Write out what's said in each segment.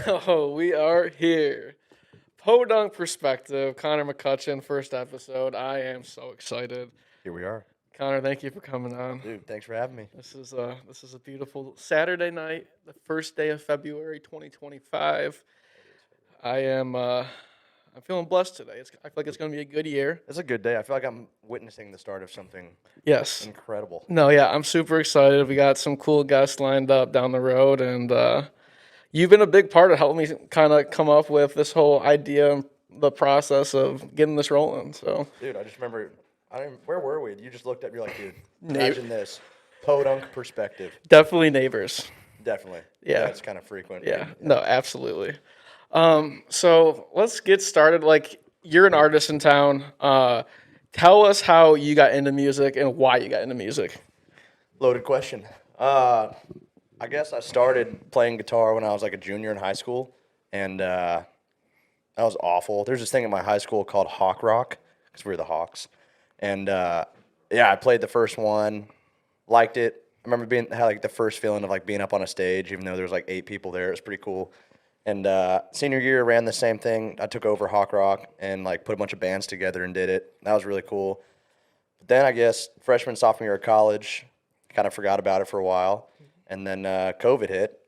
Oh, we are here. Podunk Perspective, Connor McCutcheon, first episode. I am so excited. Here we are. Connor, thank you for coming on. Dude, thanks for having me. This is a beautiful Saturday night, the first day of February 2025. I'm feeling blessed today. I feel like it's going to be a good year. It's a good day. I feel like I'm witnessing the start of something Yes. incredible. No, yeah, I'm super excited. We got some cool guests lined up down the road, and you've been a big part of helping me kind of come up with this whole idea and the process of getting this rolling. So, Dude, I just remember, where were we? You just looked up, you're like, dude, Neigh- imagine this. Podunk Perspective. definitely neighbors. Definitely. Yeah. It's kind of frequent. Yeah, no, absolutely. So let's get started. Like, you're an artist in town. Tell us how you got into music and why you got into music. Loaded question. I guess I started playing guitar when I was like a junior in high school, and that was awful. There's this thing in my high school called Hawk Rock, because we were the Hawks. And yeah, I played the first one, liked it. I remember had like the first feeling of like being up on a stage, even though there was like 8 people there. It was pretty cool. And senior year ran the same thing. I took over Hawk Rock and like put a bunch of bands together and did it. That was really cool. But then I guess freshman, sophomore year of college, kind of forgot about it for a while. And then COVID hit,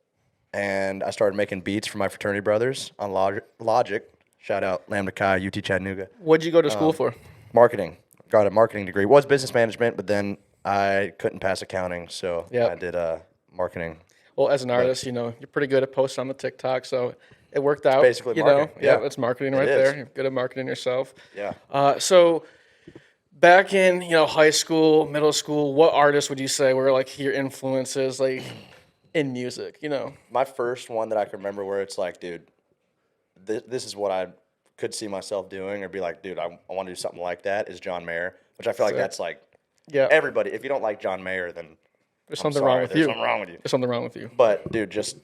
and I started making beats for my fraternity brothers on Logic. Shout out Lambda Chi, UT Chattanooga. What'd you go to school for? Marketing. Got a marketing degree. Was business management, but then I couldn't pass accounting, so Yep. I did marketing. Well, as an artist, you're pretty good at posting on the TikTok, so it worked out. basically marketing, Yeah, yeah. it's marketing It right is. there. You're good at marketing yourself. Yeah. So back in high school, middle school, what artists would you say were like your influences, like in music? My first one that I can remember where it's like, dude, this is what I could see myself doing, or be like, dude, I want to do something like that, is John Mayer, which I feel like Sick. that's like Yeah, everybody. If you don't like John Mayer, then there's I'm something sorry, wrong with there's you. something wrong with you. There's something wrong with you. But dude, just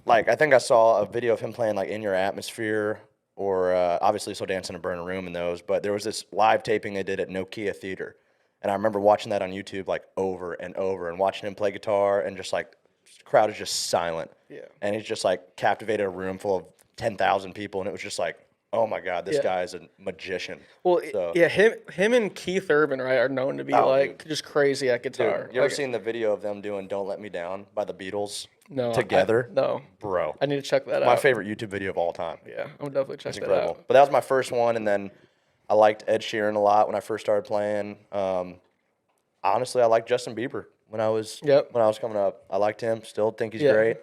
like I think I saw a video of him playing like In Your Atmosphere, or obviously So Dance in a Burning Room in those. But there was this live taping they did at Nokia Theater, and I remember watching that on YouTube like over and over, and watching him play guitar, and just like the crowd is just silent. Yeah. And he's just like captivated a room full of 10,000 people, and it was just like, oh my God, this Yeah. guy is a magician. Well, So- yeah, him and Keith Urban, right, are known to be Oh, like just crazy at Dude, guitar. you ever Like, seen the video of them doing "Don't Let Me Down" by the Beatles? no, together? no, Bro, I need to check that my out. favorite YouTube video of all time. Yeah, I'm definitely check It's that incredible. out. But that was my first one, and then I liked Ed Sheeran a lot when I first started playing. Honestly, I liked Justin Bieber when I was Yep. coming up. I liked him. Still think he's Yeah. great.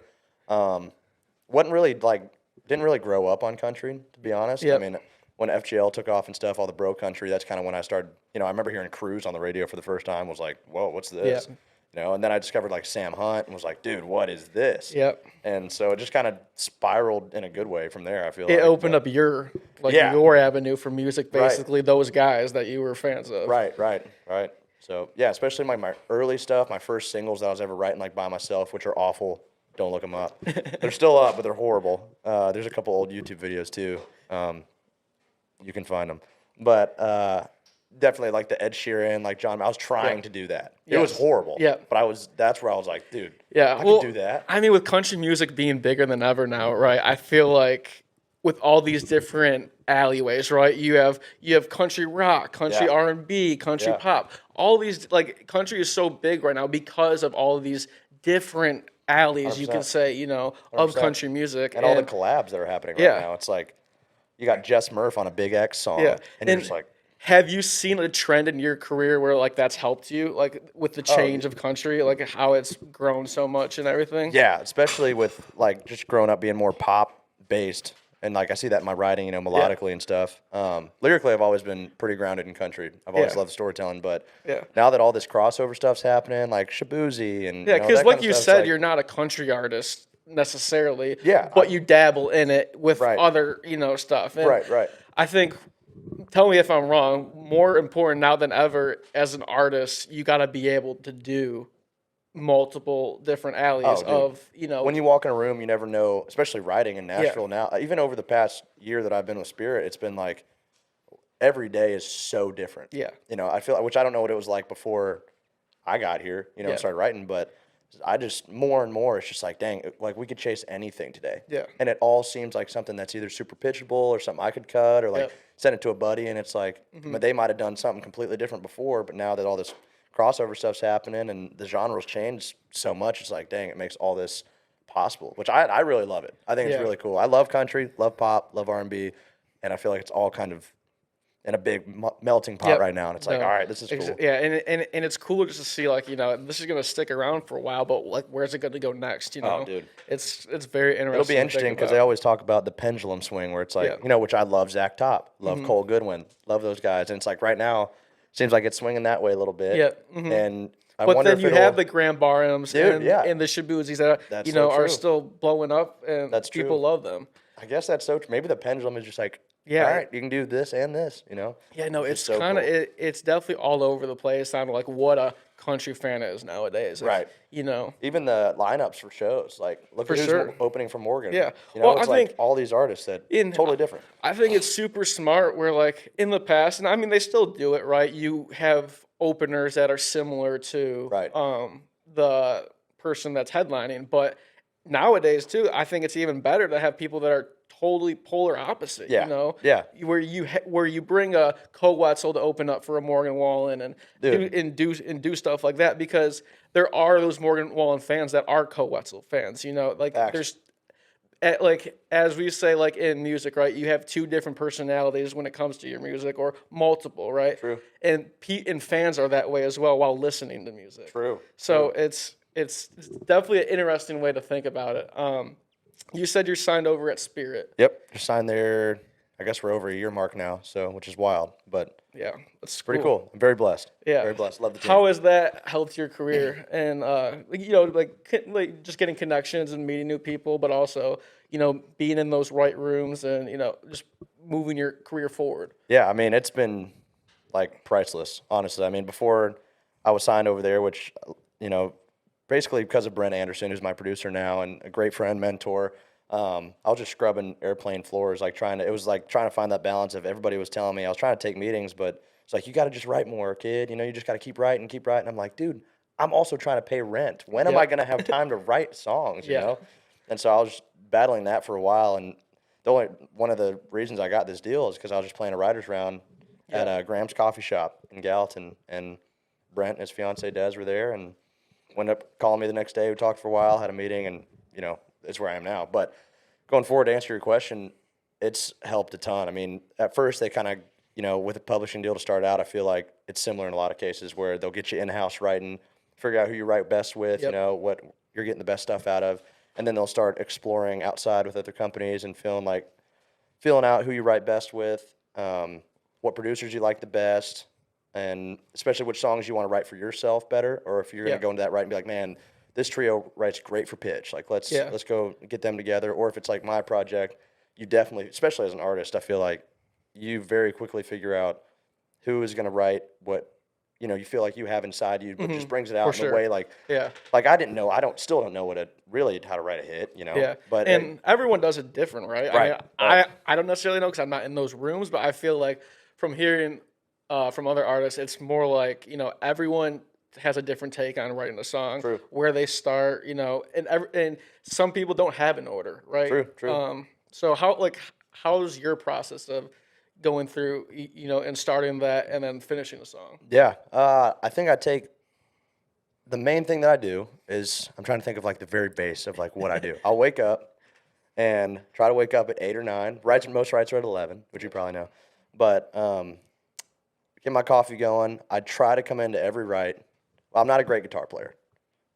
Wasn't really didn't really grow up on country, to be honest. Yep. I mean, when FGL took off and stuff, all the bro country, that's kind of when I started. I remember hearing Cruise on the radio for the first time. Was like, whoa, what's this? Yeah. And then I discovered like Sam Hunt and was like, dude, what is this? Yep. And so it just kind of spiraled in a good way from there. I feel It like opened But- up your Yeah. your avenue for music, Right. basically those guys that you were fans of. Right. So yeah, especially my early stuff, my first singles that I was ever writing like by myself, which are awful. Don't look them up. They're still up, but they're horrible. There's a couple old YouTube videos too. You can find them, but definitely like the Ed Sheeran, like John. I was trying to do that. It was Yes. horrible. Yeah. But that's where I was like, dude. Yeah, I well, could do that. I mean, with country music being bigger than ever now, right? I feel like with all these different alleyways, right? You have country rock, country Yeah. R&B, country Yeah. pop. All these like country is so big right now because of all of these different alleys, you can 100%. say, of 100%. country music And all the collabs that are happening right Yeah. now. It's like you got Jess Murph on a Big X song, Yeah. and you're And- just like. Have you seen a trend in your career where like that's helped you, like with the change of country, like how it's grown so much and everything? Yeah, especially with like just growing up being more pop based, and like I see that in my writing, melodically and stuff. Lyrically, I've always been pretty grounded in country. I've always Yeah. loved storytelling, but Yeah. now that all this crossover stuff's happening, like Shabuzi and Yeah, because that like kind of you stuff, it's said, like- you're not a country artist necessarily. Yeah, but you dabble in it with Right. other, stuff. And right. I think, tell me if I'm wrong, more important now than ever as an artist, you got to be able to do multiple different alleys dude. of, When you walk in a room, you never know, especially writing in Nashville now. Even over the past year that I've been with Spirit, it's been like every day is so different. Yeah. I feel, which I don't know what it was like before I got here, Yeah. and started writing, but I just more and more, it's just like, dang, like we could chase anything today. Yeah. And it all seems like something that's either super pitchable or something I could cut or like Yep. send it to a buddy. And it's like, but they might have done something completely different before, but now that all this crossover stuff's happening and the genres changed so much, it's like, dang, it makes all this possible, which I really love it. I think it's Yeah. really cool. I love country, love pop, love R&B, and I feel like it's all kind of in a big melting pot Yep. right now. And it's like, No. all right, this is cool. Yeah, and it's cool just to see, like, this is gonna stick around for a while, but like, where's it gonna go next? Oh, dude. It's very interesting. It'll be to interesting think because about. they always talk about the pendulum swing where it's like, Yeah. which I love Zach Top, love Cole Goodwin, love those guys. And it's like right now, seems like it's swinging that way a little bit. Yeah. And I But wonder then if you it'll, have the Grand Barhams Dude, yeah. and the Shabuzis that That's so are true. still blowing up, and That's people true. love them. I guess that's so true. Maybe the pendulum is just like, Yeah. all right, you can do this and this, Yeah, no, Which is it's so kind of cool. it's definitely all over the place on like what a country fan is nowadays. Right. Even the lineups for shows, like look For at who's sure. opening for Morgan. Yeah. Well, Well, it's I like think all these artists that totally different. I think it's super smart where like in the past, and I mean they still do it, right? You have openers that are similar to Right. the person that's headlining, but nowadays too, I think it's even better to have people that are totally polar opposite. Yeah. Yeah. Where you bring a Co-Wetzel to open up for a Morgan Wallen and do stuff like that, because there are those Morgan Wallen fans that are Co-Wetzel fans. Like Facts. there's like as we say, like in music, right? You have two different personalities when it comes to your music, or multiple, right? True. And fans are that way as well while listening to music. True. So it's definitely an interesting way to think about it. You said you're signed over at Spirit. Yep. Just signed there. I guess we're over a year mark now, so which is wild, but Yeah, that's pretty cool. I'm very blessed. Yeah, Very blessed. Love the team. How has that helped your career? And like just getting connections and meeting new people, but also being in those right rooms and just moving your career forward. Yeah, I mean, it's been like priceless, honestly. I mean, before I was signed over there, which, basically because of Brent Anderson, who's my producer now and a great friend, mentor, I was just scrubbing airplane floors, it was like trying to find that balance of everybody was telling me I was trying to take meetings, but it's like, you got to just write more, kid. You just got to keep writing. I'm like, dude, I'm also trying to pay rent. When am I going to have time to write songs, you know? And so I was battling that for a while. And one of the reasons I got this deal is because I was just playing a writer's round at Graham's Coffee Shop in Gallatin. And Brent and his fiance Des were there and went up calling me the next day. We talked for a while, had a meeting, and, it's where I am now. But going forward, to answer your question, it's helped a ton. I mean, at first they kind of, with a publishing deal to start out, I feel like it's similar in a lot of cases where they'll get you in-house writing, figure out who you write best with, what you're getting the best stuff out of, and then they'll start exploring outside with other companies and feeling out who you write best with, what producers you like the best, and especially which songs you want to write for yourself better, or if you're going to go into that write and be like, man, this trio writes great for pitch. Like, let's go get them together. Or if it's like my project, you definitely, especially as an artist, I feel like you very quickly figure out who is going to write what, you feel like you have inside you, but just brings it out in a way like I still don't know how to write a hit, Yeah, But everyone does it different, right? Right. I don't necessarily know because I'm not in those rooms, but I feel like from hearing from other artists, it's more like everyone has a different take on writing a song, True. where they start, and some people don't have an order, right? True. So how's your process of going through, and starting that and then finishing a song? Yeah, I think the main thing that I do is I'm trying to think of like the very base of like what I do. I'll wake up and try to wake up at 8 or 9. Most writes are at 11, which you probably know. But get my coffee going. I try to come into every write. Well, I'm not a great guitar player.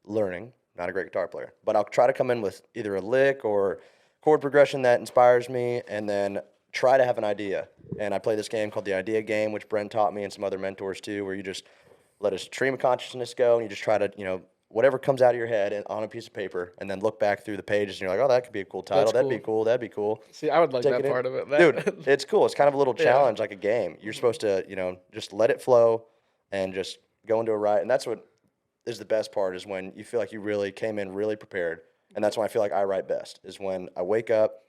Not a great guitar player. But I'll try to come in with either a lick or chord progression that inspires me, and then try to have an idea. And I play this game called the Idea Game, which Brent taught me and some other mentors too, where you just let a stream of consciousness go and you just try to, whatever comes out of your head and on a piece of paper, and then look back through the pages and you're like, oh, that could be a cool title. That'd be cool. See, I would like Take that it part in. of it. Dude, it's cool. It's kind of a little challenge, like a game. You're supposed to, just let it flow and just go into a write. And that's what is the best part, is when you feel like you really came in really prepared. And that's when I feel like I write best, is when I wake up,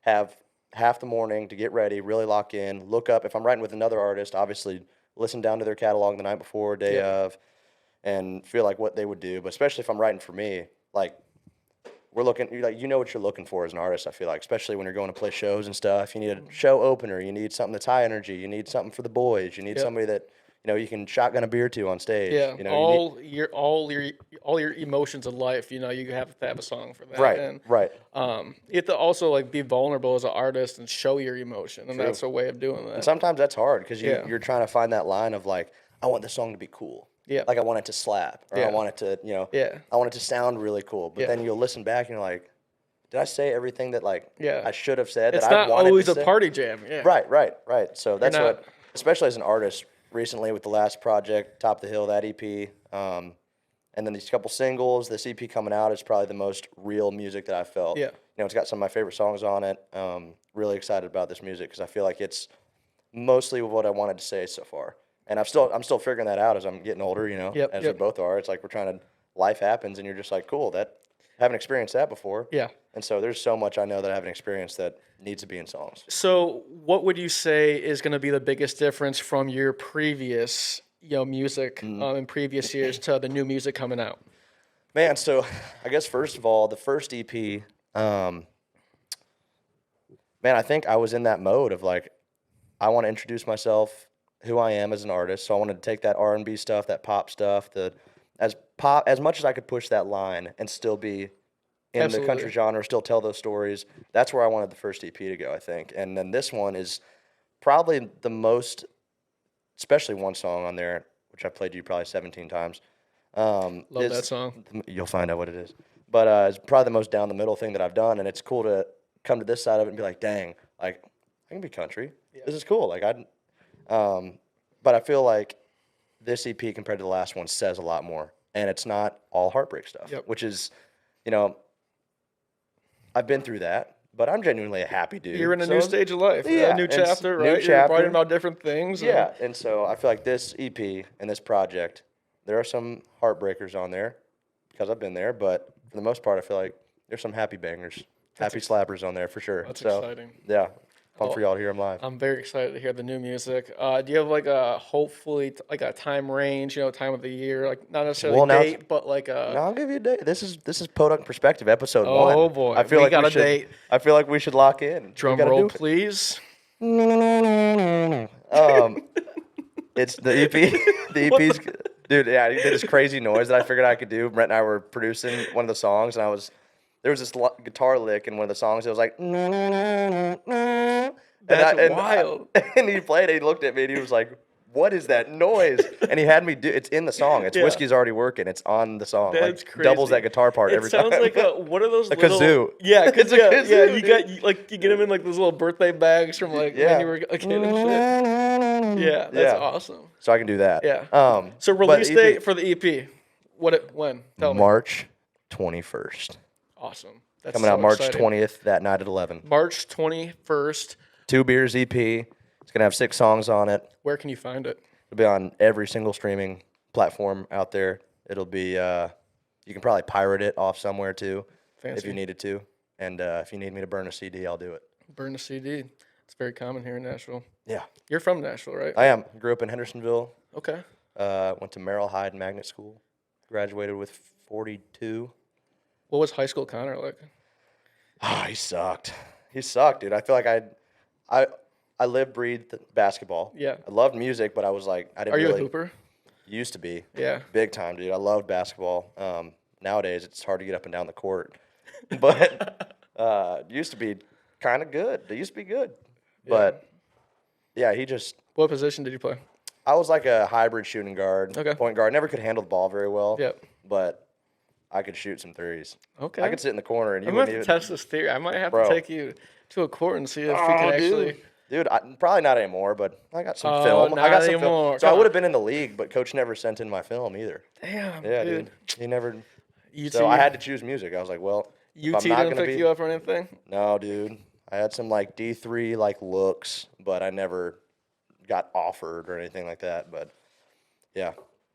have half the morning to get ready, really lock in, look up. If I'm writing with another artist, obviously listen down to their catalog the night before, day of, and feel like what they would do. But especially if I'm writing for me, like we're looking, you know what you're looking for as an artist. I feel like, especially when you're going to play shows and stuff. You need a show opener. You need something that's high energy. You need something for the boys. You need somebody that you can shotgun a beer to on stage. Yeah, You know, all your emotions of life. You have to have a song for that. right, And, right. you have to also like be vulnerable as an artist and show your emotion, and that's a way of doing that. And sometimes that's hard because Yeah. you're trying to find that line of like, I want this song to be cool. Yeah. Like I want it to slap, or I want it to, Yeah. I want it to sound really cool. But Yeah. then you'll listen back and you're like, did I say everything that like I should have said? It's that not I wanted always to a say? party jam. Yeah. Right. So that's not- what, especially as an artist, recently with the last project, Top of the Hill, that EP, and then these couple singles, this EP coming out is probably the most real music that I felt. Yeah. It's got some of my favorite songs on it. Really excited about this music because I feel like it's mostly what I wanted to say so far. And I'm still figuring that out as I'm getting older, as we both are. It's like life happens and you're just like, cool, that haven't experienced that before. Yeah. And so there's so much I know that I haven't experienced that needs to be in songs. So, what would you say is going to be the biggest difference from your previous, music in previous years to the new music coming out? Man, so I guess first of all, the first EP, man, I think I was in that mode of like, I want to introduce myself, who I am as an artist. So I wanted to take that R&B stuff, that pop stuff, as much as I could push that line and still be in the country genre, still tell those stories. That's where I wanted the first EP to go, I think. And then this one is probably the most, especially one song on there, which I played to you probably 17 times. Love that song. You'll find out what it is. But it's probably the most down the middle thing that I've done, and it's cool to come to this side of it and be like, dang, like I can be country. Yeah. This is cool. Like but I feel like this EP compared to the last one says a lot more, and it's not all heartbreak stuff, which is, I've been through that, but I'm genuinely a happy dude. You're in a new stage of life, yeah, a new chapter, right? You're writing about different things. Yeah, and so I feel like this EP and this project, there are some heartbreakers on there because I've been there, but for the most part, I feel like there's some happy bangers, happy slappers on there for sure. That's exciting. Yeah, pumped for y'all to hear them live. I'm very excited to hear the new music. Do you have like hopefully like a time range, time of the year, like not necessarily a date, but like a? No, I'll give you a date. This is Podunk Perspective, episode 1. Oh boy, I feel we like got we a should, date. I feel like we should lock in. Drum roll, please. It's the EP. The EP's, dude. Yeah, he did this crazy noise that I figured I could do. Brent and I were producing one of the songs, and there was this guitar lick in one of the songs. It was like. That's wild. And he played it. He looked at me and he was like, "What is that noise?" And he had me do. It's in the song. It's Whiskey's Already Working. It's on the song. That's like, crazy. Doubles that guitar part every time. It sounds like what are those? A little, kazoo. Yeah, It's a kazoo, yeah. You get them in like those little birthday bags from like when you were a kid and shit. Yeah, that's awesome. So I can do that. Yeah. So release date for the EP. When? Tell me. March 21st. Awesome. That's Coming out March 20th, that night at 11. March 21st. 2 Beers EP. It's going to have 6 songs on it. Where can you find it? It'll be on every single streaming platform out there. It'll be, you can probably pirate it off somewhere too. Fancy. If you needed to. And if you need me to burn a CD, I'll do it. Burn a CD. It's very common here in Nashville. Yeah. You're from Nashville, right? I am. Grew up in Hendersonville. Okay. Went to Merrill Hyde Magnet School. Graduated with 42. What was high school Connor like? Oh, he sucked. He sucked, dude. I feel like I lived, breathed basketball. Yeah. I loved music, but I was like, I didn't really. Are you a hooper? Used to be. Yeah. Big time, dude. I loved basketball. Nowadays, it's hard to get up and down the court. But used to be kind of good. They used to be good. But, yeah, he just. What position did you play? I was like a hybrid shooting guard, okay. Point guard. Never could handle the ball very well. Yep. But I could shoot some threes. Okay. I could sit in the corner and you I'm wouldn't going even. to test this theory. I might have to take you to a court and see if we can actually. Dude, probably not anymore, but I got some film. I got some film. So I would have been in the league, but coach never sent in my film either. Damn. Yeah, dude. He never. UT, so I had to choose music. I was like, well, UT didn't pick you up or anything? No, dude. I had some like D3 like looks, but I never got offered or anything like that. But yeah.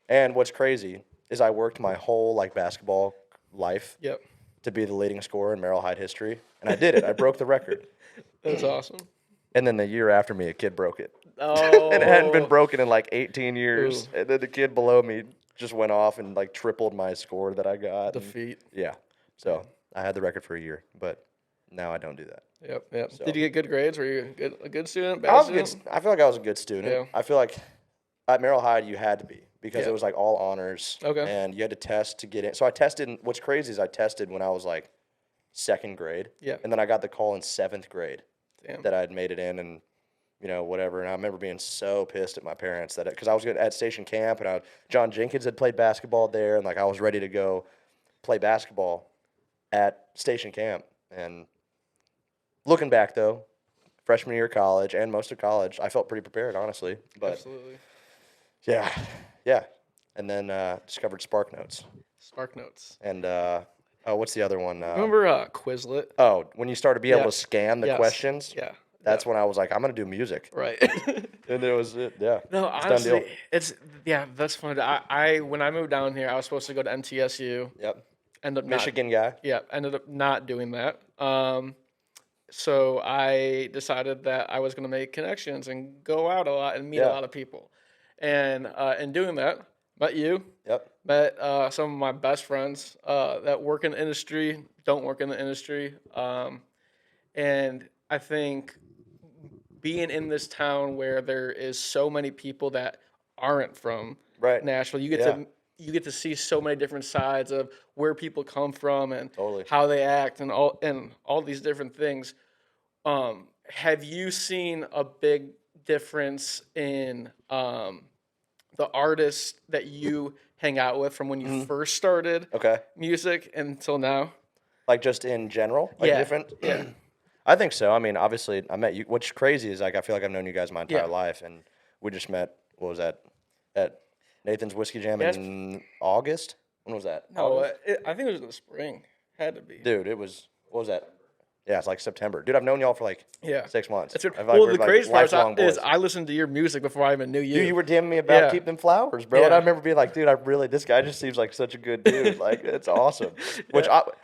And what's crazy is I worked my whole like basketball life to be the leading scorer in Merrill Hyde history, and I did it. I broke the record. That's awesome. And then the year after me, a kid broke it. Oh. And it hadn't been broken in like 18 years. Ooh. And then the kid below me just went off and like tripled my score that I got. and- Defeat. yeah. So I had the record for a year, but now I don't do that. Yep. So- Did you get good grades? Were you a good student? I Bad was a student? good. I feel like I was a good student. Yeah. I feel like at Merrill Hyde you had to be because Yeah. it was like all honors. Okay. And you had to test to get in. So I tested. What's crazy is I tested when I was like second grade. Yeah. And then I got the call in seventh grade Damn. that I had made it in and. Whatever. And I remember being so pissed at my parents that because I was at station camp and John Jenkins had played basketball there and like I was ready to go play basketball at station camp. And looking back though, freshman year of college and most of college, I felt pretty prepared, honestly. But Absolutely. yeah. And then discovered Spark Notes. Spark Notes. And what's the other one? Remember Quizlet? Oh, when you started to be able to scan the Yes. questions. Yeah. That's when I was like, I'm gonna do music. Right. And it was it. Yeah. No, It's a done honestly, deal. that's fun. I when I moved down here, I was supposed to go to MTSU. Yep. Ended up Michigan guy. ended up not doing that. So I decided that I was going to make connections and go out a lot and meet a Yeah. lot of people. And in doing that, met you, Yep. met some of my best friends that work in the industry, don't work in the industry. And I think being in this town where there is so many people that aren't from Right. Nashville, you get to see so many different sides of where people come from and Totally. how they act and all these different things. Have you seen a big difference in the artists that you hang out with from when you first started Okay. music until now? Like just in general? Like Yeah. different? Yeah. I think so. I mean, obviously, I met you. What's crazy is like I feel like I've known you guys my entire Yeah. life, and we just met. What was that? At Nathan's Whiskey Jam Yeah, in August. When was that? No, August? I think it was in the spring. Had to be. Dude, it was. What was that? Yeah, it's like September. Dude, I've known y'all for like Yeah. 6 months. That's it. I've, Well, we're, the crazy part lifelong is boys. I listened to your music before I even knew you. Dude, you were DMing me about Yeah. keep them flowers, bro. And Yeah. I remember being like, dude, this guy just seems like such a good dude. Like, it's awesome.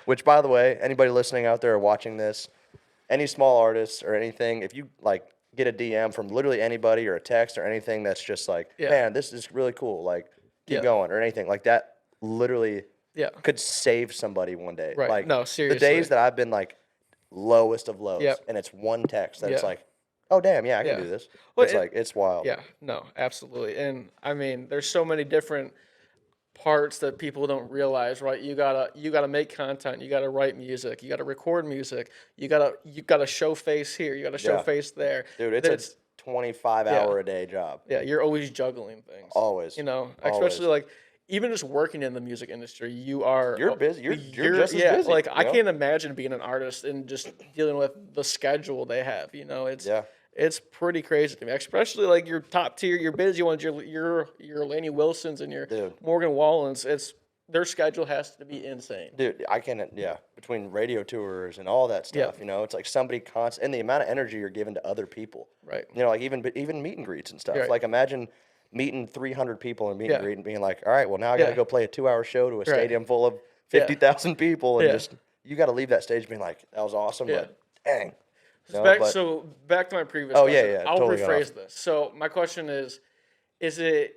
Which, by the way, anybody listening out there or watching this, any small artists or anything, if you like get a DM from literally anybody or a text or anything that's just like, Yeah. man, this is really cool. Like, keep Yeah. going or anything like that, literally Yeah. could save somebody one day. Right. Like, No, the seriously. days that I've been like lowest of lows, Yep. and it's one text that it's Yeah. like, oh damn, yeah, I can Yeah. do this. Well, It's like it's wild. Yeah, no, absolutely. And I mean, there's so many different parts that people don't realize, right? You gotta make content, you gotta write music, you gotta record music, you gotta show face here, you gotta show Yeah. face there. Dude, Then it's a 25-hour a day job. yeah, you're always juggling things. Always. You know, Always. especially like even just working in the music industry, You're busy. You're just as busy, Like you I know? can't imagine being an artist and just dealing with the schedule they have. You know, it's pretty crazy to me. Especially like your top tier, your busy ones, your Laney Wilsons and your Dude. Morgan Wallens. Their schedule has to be insane. Dude, I can't. Yeah, between radio tours and all that stuff, Yeah. it's like somebody constant, and the amount of energy you're giving to other people. Right. Like even meet and greets and stuff. Right. Like imagine meeting 300 people in meet Yeah. and greet and being like, all right, well now I got to Yeah. go play a 2-hour show to a Right. stadium full of 50,000 people, and Yeah. just you got to leave that stage being like, that was awesome, Yeah. but dang. So back to my previous Oh, yeah, question. yeah, I'll totally got rephrase this. So my question is it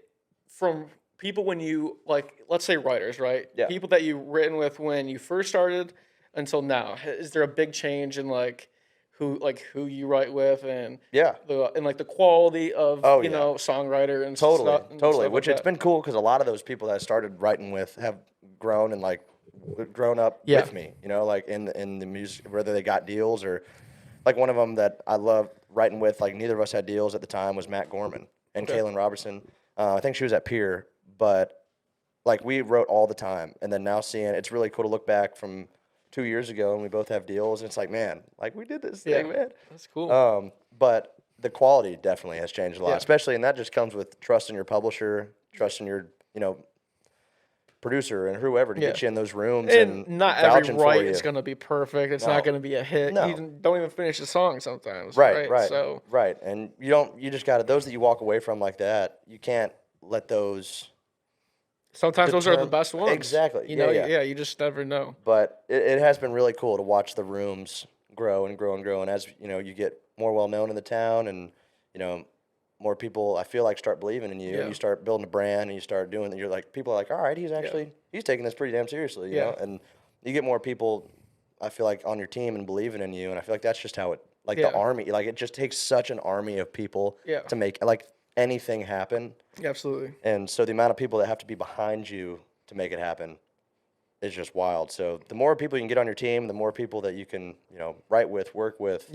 from people when you like, let's say writers, right? Yeah. People that you've written with when you first started until now. Is there a big change in like who you write with and Yeah. the quality of Oh, you yeah. know songwriter and Totally, stuff, and totally. stuff Which like it's that? been cool because a lot of those people that I started writing with have grown and like grown up Yeah. with me. Like in the music, whether they got deals or like one of them that I love writing with. Like neither of us had deals at the time was Matt Gorman and Okay. Kaylin Robertson. I think she was at Pier, but like we wrote all the time. And then now seeing it's really cool to look back from 2 years ago and we both have deals. And it's like, man, like we did this thing, man. That's cool. But the quality definitely has changed a lot, Yeah. especially, and that just comes with trusting your publisher, trusting your, producer and whoever to get you in those rooms and not every vouching for write you. is going to be perfect. It's No. not going to be a hit. No. You don't even finish the song sometimes. Right. So Right. And you just got to, those that you walk away from like that, you can't let those, sometimes those are the term- best ones. Exactly. You Yeah, know, yeah. you just never know. but it has been really cool to watch the rooms grow and grow and grow. And as, you get more well known in the town and, more people, I feel like, start believing in you, Yeah. and you start building a brand, and you start doing that. You're like, people are like, all right, he's taking this pretty damn seriously, you know? And you get more people, I feel like, on your team and believing in you, and I feel like that's just how it, like the army, like it just takes such an army of people to make, like, anything happen. Absolutely. And so the amount of people that have to be behind you to make it happen is just wild. So the more people you can get on your team, the more people that you can, write with, work with,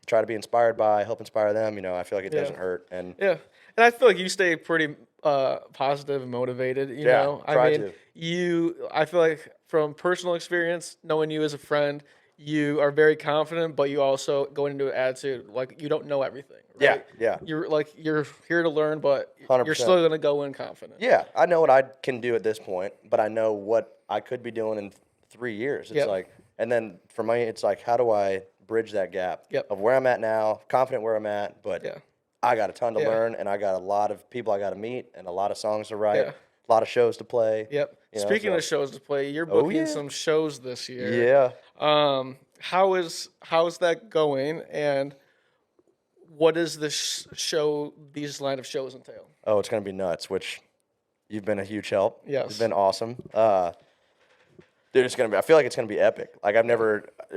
try to be inspired by, help inspire them, I feel like it doesn't hurt. And and I feel like you stay pretty positive and motivated, you know. Try I mean, I feel like from personal experience, knowing you as a friend, you are very confident, but you also go into an attitude like you don't know everything. Right? Yeah. You're here to learn, but 100%. you're still going to go in confident. Yeah, I know what I can do at this point, but I know what I could be doing in 3 years. It's like, and then for me, it's like, how do I bridge that gap of where I'm at now, confident where I'm at, but I got a ton to learn, and I got a lot of people I got to meet, and a lot of songs to write, a lot of shows to play. Speaking of shows to play, you're booking some shows this year. How is that going, and what does this these line of shows entail? Oh, it's going to be nuts, which you've been a huge help. Yes. You've been awesome. Dude, I feel like it's going to be epic. Like,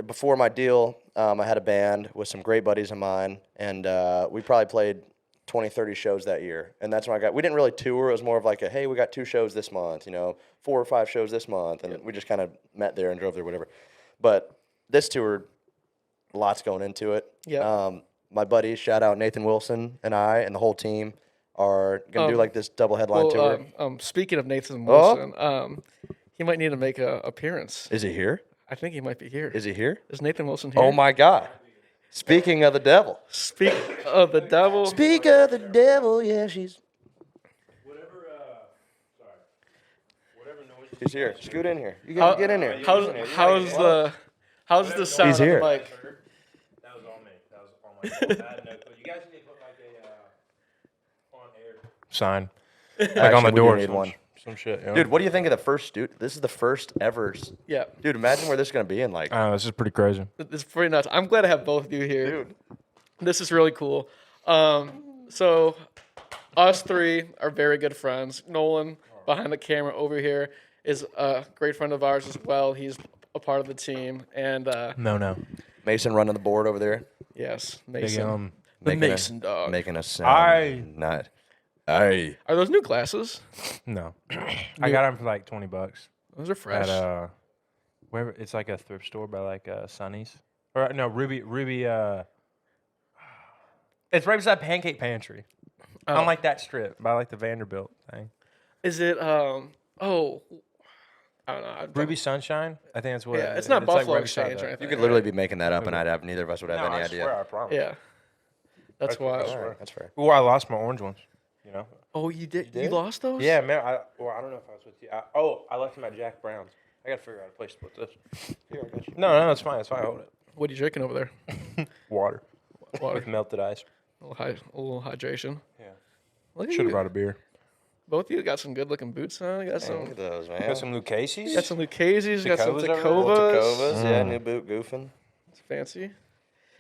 before my deal, I had a band with some great buddies of mine, and we probably played 20, 30 shows that year. And that's when we didn't really tour. It was more of like hey, we got 2 shows this month, 4 or 5 shows this month. And we just kind of met there and drove there, whatever. But this tour, lots going into it. My buddies, shout out Nathan Wilson and I and the whole team are going to do like this double headline tour. Speaking of Nathan Wilson, he might need to make an appearance. Is he here? I think he might be here. Is he here? Is Nathan Wilson here? Oh, my God. Speaking of the devil. Speak of the devil. Speak of the devil, yeah, she's... Whatever noise... He's here. Scoot in here. You get in here. How's the sound He's on here. the mic? That was on me. That was on my phone. I had no clue. You guys need to put like a on-air sign. Like on the door. Need one. Some shit. Dude, what do you think of the first, dude? This is the first ever. Yeah. Dude, imagine where this is going to be in like... I know, this is pretty crazy. It's pretty nuts. I'm glad to have both of you here. Dude. This is really cool. So us 3 are very good friends. Nolan, behind the camera over here, is a great friend of ours as well. He's a part of the team. And No. Mason running the board over there. yes, Big, Mason. The Mason dog. Making us sound not... Aye. Are those new glasses? No. I got them for like $20 Those are fresh. at wherever it's like a thrift store by like Sonny's or no Ruby. It's right beside Pancake Pantry. On like that strip by like the Vanderbilt thing. Is it? I don't know. Ruby Sunshine. I think that's what. Yeah, it's not Buffalo right Exchange beside or that. anything. You could literally be making that up, and neither of us would have any I idea. swear, I promise. Yeah, that's why. That's fair. Well, I lost my orange ones. You know. Oh, you did? You lost those? Yeah, man. I don't know if I was with you. I left them at Jack Brown's. I got to figure out a place to put this. Here, I got you. No, it's fine. It's fine. Hold it. What are you drinking over there? Water Water. with melted ice. A little hydration. Yeah. Look at Should have you. brought a beer. Both of you got some good looking boots on. You got Look some. at those, man. Got some Lucchese's. Got some Lucchese's. Got some Tacovas over there? Tacovas. Tacovas, yeah, new boot goofing. It's fancy.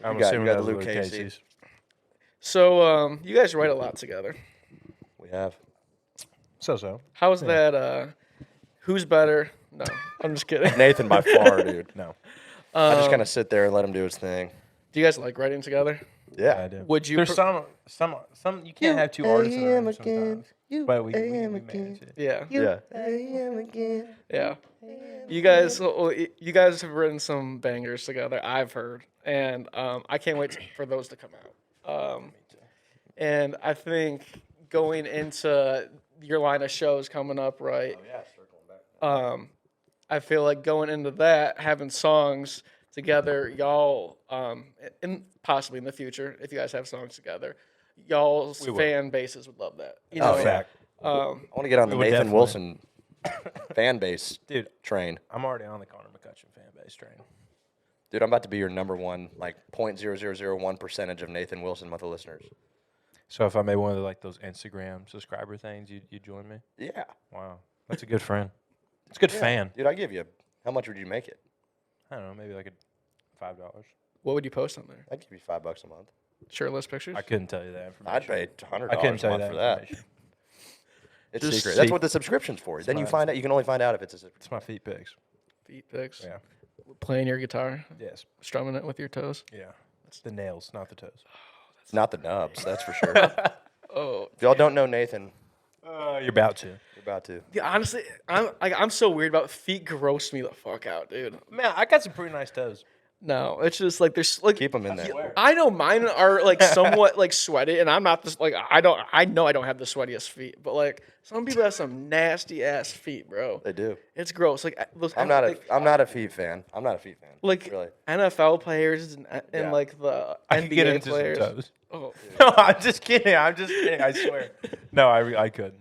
I'm You assuming got those the are Lucchese's. So, you guys write a lot together. We have. So. How's that? Who's better? No, I'm just kidding. Nathan by far, dude. No. I just kind of sit there and let him do his thing. Do you guys like writing together? Yeah. I do. Would you? There's some you can't have two artists in a room sometimes. But we manage it. Yeah. Yeah. Yeah. You guys have written some bangers together. I've heard, and I can't wait for those to come out. And I think going into your line of shows coming up, right? Oh, yeah, circling back. I feel like going into that, having songs together, y'all, and possibly in the future, if you guys have songs together, y'all's fan bases would love that. You know, fact. I want to get on the would Nathan definitely. Wilson fan base Dude, train. I'm already on the Connor McCutcheon fan base train. Dude, I'm about to be your number one, like 0.0001% of Nathan Wilson monthly listeners. So if I made one of those Instagram subscriber things, you join me? Yeah. Wow. That's a good friend. It's a good fan. Dude, I give you. How much would you make it? I don't know, maybe like $5. what would you post on there? I'd give you $5 a month. Shirtless pictures. I couldn't tell you that information. I'd pay $100 I couldn't tell a you month that for that. information. It's Just secret. see- That's what the subscription's for. Then you find out. You can only find out if it's a subscription. It's my feet pics. Feet pics. Yeah. Playing your guitar, Yes. strumming it with your toes. Yeah. It's the nails, not the toes. Not the nubs, that's for sure. Oh, If y'all don't know Nathan, You're about to. you're about to. yeah, honestly, I'm so weird about feet. Gross me the fuck out, dude. Man, I got some pretty nice toes. No, it's just like there's like Keep them in there. I know mine are like somewhat like sweaty, and I'm not this like I know I don't have the sweatiest feet, but like some people have some nasty ass feet, bro. They do. It's gross. Like those. I'm not a feet fan. I'm not a feet fan. like really. NFL players and Yeah. like the I could get NBA into players. some toes. Oh, No, I'm just kidding. I swear. No, I couldn't.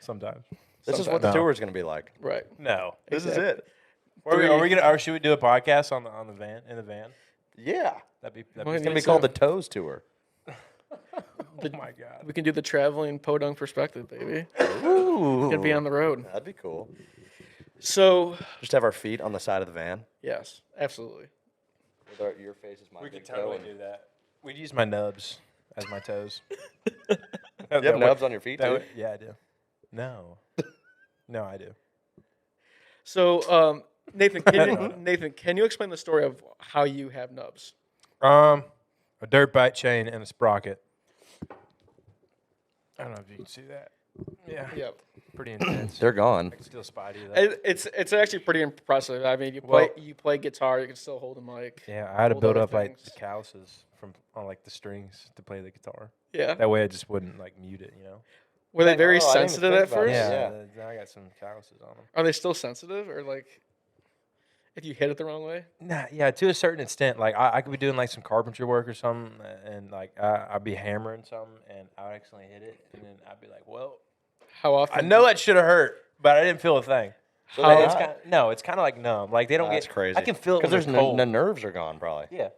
Sometimes. This is what the No. tour is going to be like. right. No. This is it. Are we gonna? Or should we do a podcast on the van in the van? Yeah. That'd be. Well, It's going to be called the Toes Tour. Oh my god. We can do the traveling Podunk Perspective, baby. Ooh. Gonna be on the road. That'd be cool. So Just have our feet on the side of the van. yes, absolutely. With your face is my We big could toe. totally do that. We'd use my nubs as my toes. You have nubs on your feet, too? Yeah, I do. No. No, I do. So Nathan, can you explain the story of how you have nubs? A dirt bike chain and a sprocket. I don't know if you can see that. Yeah. Yep. Pretty intense. They're gone. I can still spidey that. It's actually pretty impressive. I mean, Well- you play guitar, you can still hold a mic. Yeah, I had to hold build other up like the things. calluses from on like the strings to play the guitar. Yeah. That way I just wouldn't like mute it, you know. Were they very Oh, I didn't even sensitive think at about first? that. Yeah, I got some calluses on them. Are they still sensitive, or like if you hit it the wrong way? Nah, yeah, to a certain extent. Like I could be doing like some carpentry work or something, and like I'd be hammering something, and I would accidentally hit it, and then I'd be like, "Well, How often? I know that should have hurt, but I didn't feel a thing." So How- they It's not- no, it's kind of like numb. Like they don't That's get crazy. I can feel it because when there's it's cold. the nerves are gone probably. Yeah,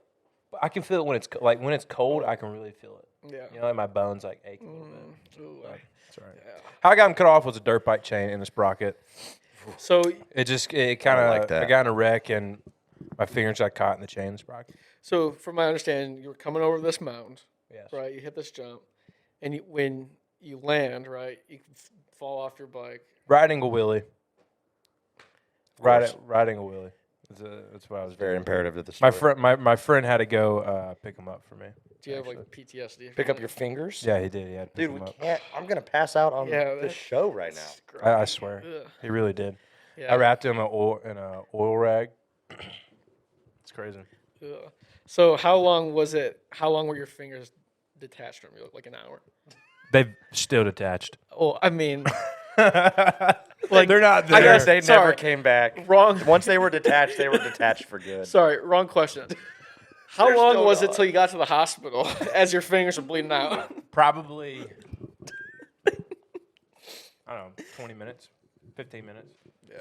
but I can feel it when it's like when it's cold. I can really feel it. Yeah. You know, like my bones like ache a little bit. Ooh, That's right. How I got them cut off was a dirt bike chain and a sprocket. So It kind of like that. I got in a wreck and my fingers got caught in the chain and sprocket. from my understanding, you were coming over this mound, Yes. right? You hit this jump, and when you land, right, you fall off your bike. Right angle wheelie. course. Right angle wheelie. That's what I was Very doing. imperative to the My story. friend, my friend had to go pick him up for me. Do you have like PTSD? Pick up your fingers. Yeah, he did. He had to pick Dude, him we up. can't. I'm gonna pass out on Yeah, the that- show right now. I swear, Ugh. he really did. Yeah. I wrapped him in a oil rag. It's crazy. Ugh. So how long was it? How long were your fingers detached from you? Like an hour? They've still detached. Oh, I mean, Like they're not I there. guess- They never Sorry. came back. wrong. Once they were detached for good. Sorry, wrong question. How They're long still was it gone. till you got to the hospital as your fingers were bleeding out? Probably, I don't know, 20 minutes, 15 minutes. Yeah.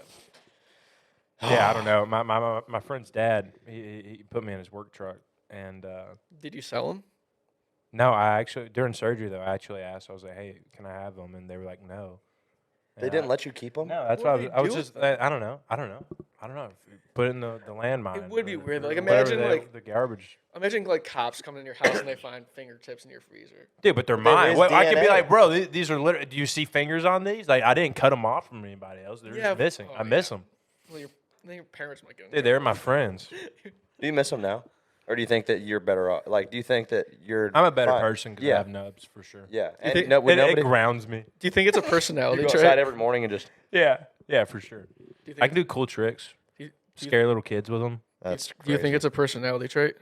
Yeah, I don't know. My friend's dad, he put me in his work truck, and Did you sell them? no, I actually during surgery though, I actually asked. I was like, "Hey, can I have them?" And they were like, "No." They didn't let you keep them. No, that's What why do they I was do just. with them? I don't know. Put in the landmine. It would be or- weird, or like, whatever imagine, like- the garbage. Imagine like cops coming in your house and they find fingertips in your freezer. Dude, but they're there mine. is Well, I could be DNA. like, bro, these are literally. Do you see fingers on these? Like, I didn't cut them off from anybody else. They're Yeah, just missing. oh, I miss yeah. them. Well, your parents might go. Dude, they're my friends. Do you miss them now, or do you think that you're better off? Like, do you think that you're? I'm a better fine? person because I Yeah, have nubs for sure. yeah. And think- no, would It nobody grounds me. Do you think it's a you personality go trait? outside every morning and just. Yeah, for sure. Do you I think, can do cool tricks. do you- Scare little kids with them. That's do you think it's a personality trait?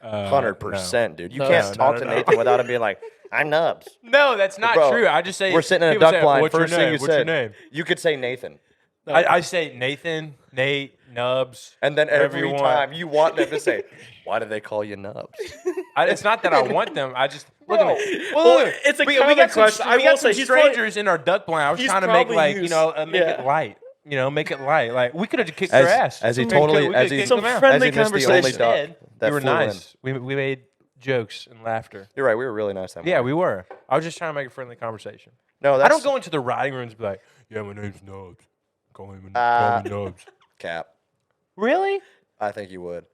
100%, dude? You No. can't talk to no. Nathan without him being like, "I'm Nubs." No, that's not Bro, true. I just say We're sitting in a people duck say, blind. What's First your thing name? you What's said, your name? you could say Nathan, No. I say Nathan, Nate, Nubs. and then whatever every you want. time you want them to say, "Why do they call you Nubs?" It's not that I want them. I just look Bro. at me. Well, look, it's a we common got some, question. I we will got some say, he's probably- strangers in our duck blind. I was he's trying to make probably like used- make yeah. it light. Make it light. Like we could have kicked their ass. as he We totally, could- we as could've he, kicked Some them out. friendly as he missed the only conversation. duck Instead, that we were flew in. nice. We made jokes and laughter. You're right. We were really nice that morning. Yeah, we were. I was just trying to make a friendly conversation. No, that's I don't go into the riding rooms and be like, "Yeah, my name's Nubs. Call me Nubs." cap. Really? I think you would.